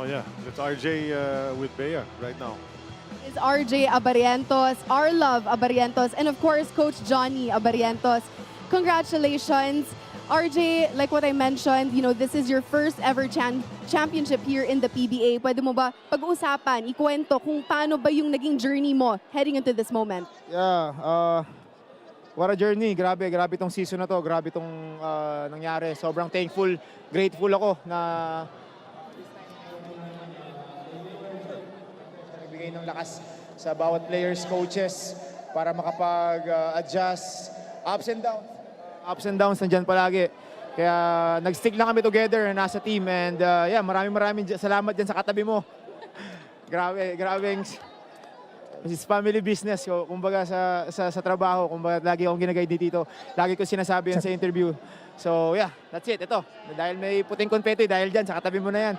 Oh yeah, it's RJ with Bea right now. Is RJ Abarientos, our love Abarientos, and of course, Coach Johnny Abarientos. Congratulations. RJ, like what I mentioned, this is your first ever championship here in the PBA. Pwede mo ba pag-usapan, ikwento kung paano ba yung naging journey mo heading into this moment? Yeah, what a journey. Grabe tong season na to. Grabe tong nangyari. Sobrang thankful, grateful ako na nagbigay ng lakas sa bawat players, coaches para makapag-adjust. Ups and downs nandyan palagi. Kaya nag-stick lang kami together, nasa team. And yeah, maraming salamat dyan sa katabi mo. grabe. It's family business ko. Kumbaga sa trabaho, kumbaga lagi akong ginagay dito. Lagi ko sinasabi yan sa interview. So yeah, that's it. Ito, dahil may puting konfetti, dahil dyan, sa katabi mo na yan.